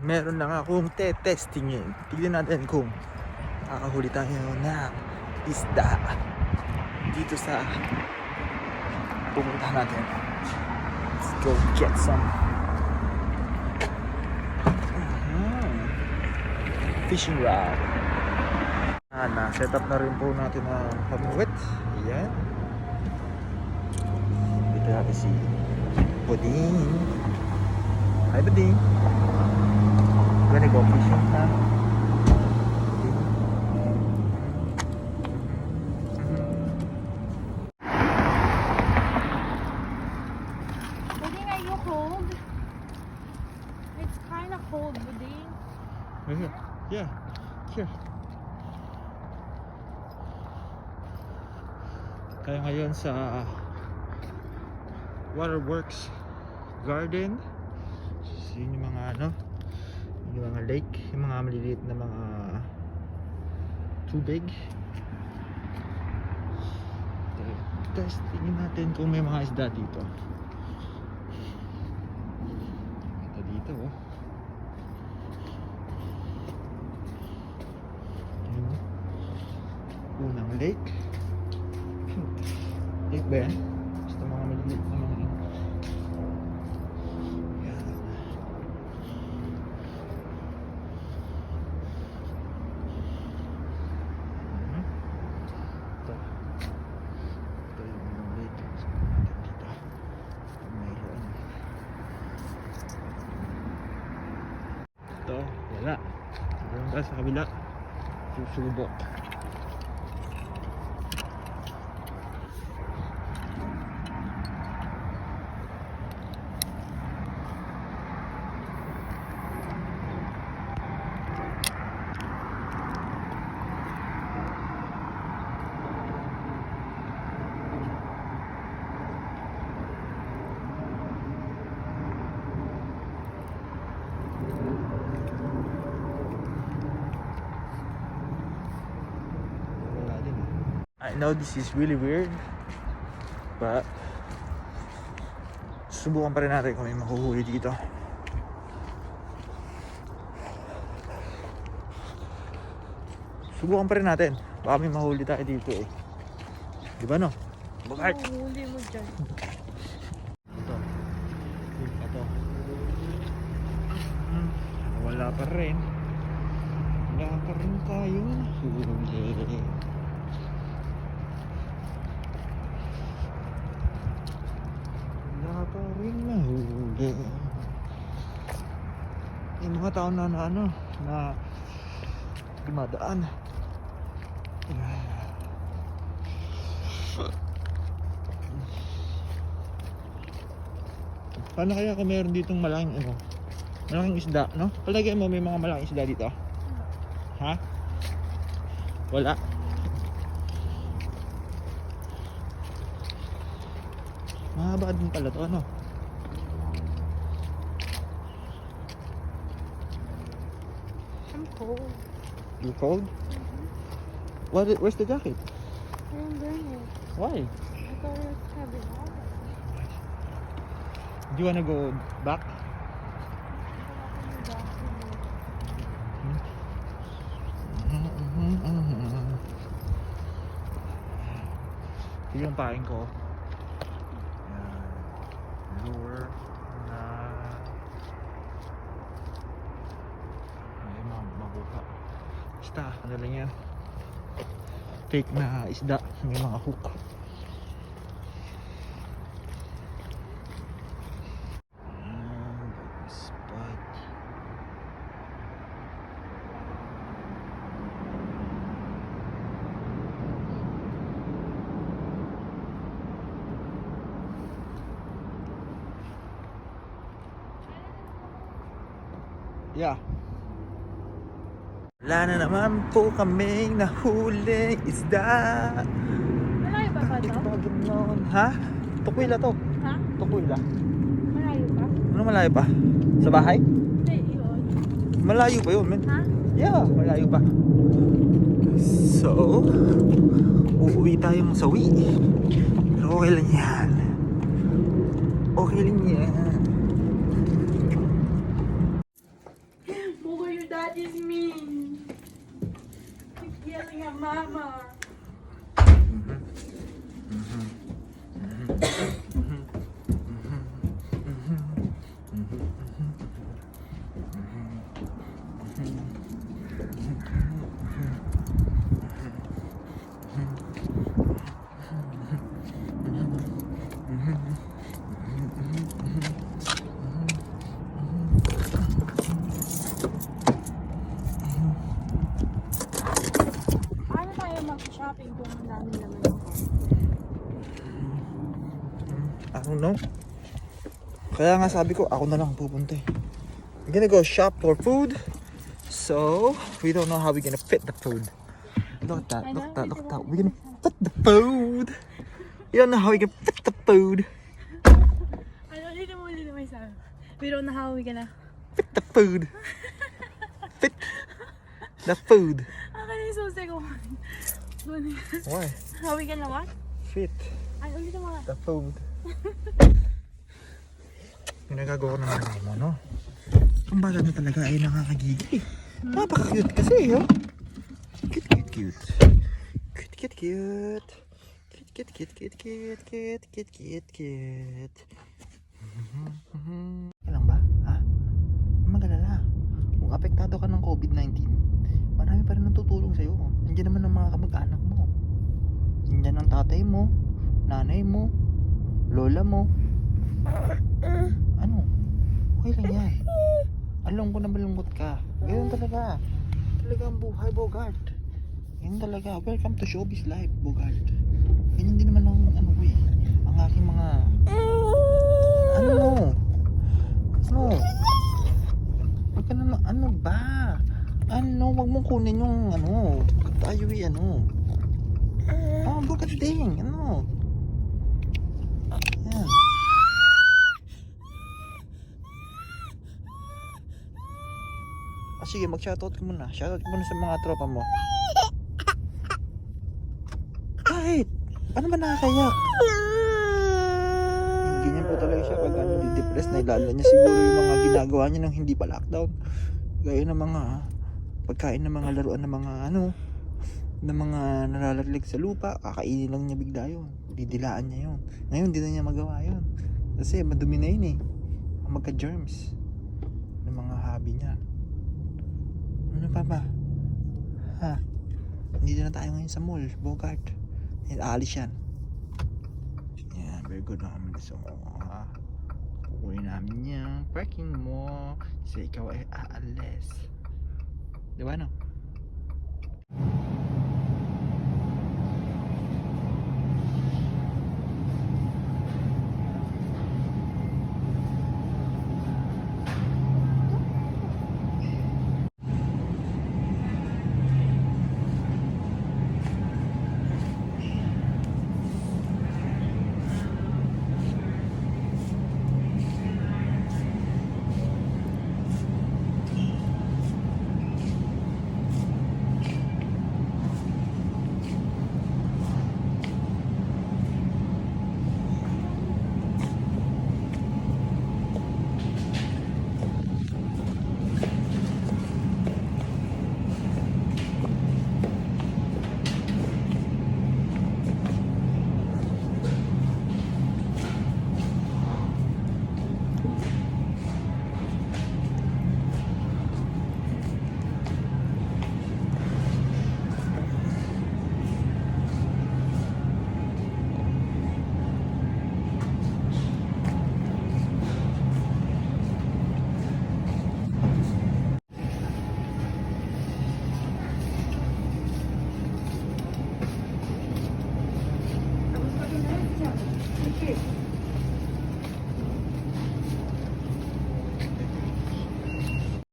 meron lang akong testingin. Tignan natin kung makakahuli tayo ng isda dito sa pumunta natin. Let's go get some. Fishing rod. Na-set up na rin po natin ang hamuwet. Ayan. Dito natin si Buding. Hi Buding. Gonna go fishing na. Buding, are you cold? It's kind of cold, Buding. Yeah, here. Tayo ngayon sa Waterworks Garden. Yun yung mga yung mga lake, yung mga maliliit na mga tubig. Testingin natin kung may mga isda dito. Ito dito oh. Unang lake. Lake ba yan? Basta mga maliliit na mga yan. Ito yung unang lake. Dito. Mayroon. Ito, wala. Mayroon ka sa kabila. Susubok. I know this is really weird, but subukan pa rin natin kung may mahuhuli dito. Subukan pa rin natin. Baka may mahuli tayo dito eh. Di ba no? Bakit? Huli mo dyan. Ito. Ito. Wala pa rin. Wala pa rin tayo. Huli. Wala pa rin mahuli. Yung mga tao na dumadaan. Paano kaya kung meron ditong malaking malaking isda, no? Palagay mo may mga malaking isda dito. Ha? Wala. Mahaba din pala to, ano? I'm cold. You cold? Where's the jacket? I didn't bring it. Why? I thought it was heavy water. Do you wanna go back? Ito yung pain ko. Yan. Lure na may mabuka. Basta, ano lang yan. Fake na isda. May mga hook. Spot. Yeah. Wala na naman po kaming nahuling isda. Malayo pa ba Hindi ko to? pa ganoon. Ha? Tukwila to. Ha? Tukwila. Malayo pa? Ano malayo pa? Sa bahay? Hindi, yun. Malayo pa yun, men. Ha? Yeah, malayo pa. So, uuwi tayong sawi. Pero okay lang yan. Okay lang yan. daddy's mean. Keep yelling at mama. Paano tayo mag-shopping kung namin naman yung car? I don't know. Kaya nga sabi ko, ako na lang pupunta eh. We're gonna go shop for food. So, we don't know how we're gonna fit the food. Look at that, look at that, look at that. We're gonna fit the food. You don't know how we can fit the food. Ano, ulit mo isa. We don't know how we gonna... Fit the food. Fit the food. Akin yung susi ko. Why? How we gonna what? Fit Ay, ulit mo nga. the food. Ginagagawa ko ng nanay mo, no? Ang bata mo talaga ay nakakagigil. Napaka-cute kasi, oh. Cute, cute, cute. Cute, cute, cute. Cute, cute, cute, cute, cute, cute, cute, cute. Kailan ba? Ha? Huwag magalala. Kung apektado ka ng COVID-19, marami pa rin natutulong sa'yo. Nandiyan naman ang mga kamag-anak mo. Nandiyan ang tatay mo, nanay mo, lola mo. Ano? Okay lang yan. Alam ko na malungkot ka. Ganyan talaga. Talaga ang buhay, Bogart. Ganyan talaga. Welcome to showbiz life, Bogart. Ganyan din naman ang ano ko eh. Ang aking mga... Ano? Ano? Huwag ka na... Ano ba? Ano? Huwag mong kunin yung ano. Tayo eh ano. Oh, Bogart ding. Ano? Yan. Sige, mag-shoutout ka muna. Shoutout ka muna sa mga tropa mo. Kahit, paano ba nakakayak? Ganyan po talaga siya pag depress na ilala niya siguro yung mga ginagawa niya nang hindi pa lockdown. Gaya ng mga pagkain ng mga laruan ng mga ano, ng mga nalalaglag sa lupa, kakainin lang niya bigla yun. Didilaan niya yun. Ngayon, di na niya magawa yun. Kasi madumi na yun eh. Magka-germs ng mga hobby niya. Ano pa ba? Ha? Hindi na tayo ngayon sa mall, Bogart. Aalis yan. Yan, very good naman. So, kukunin namin yung parking mo. Kasi ikaw ay aalis. Di ba no? Okay.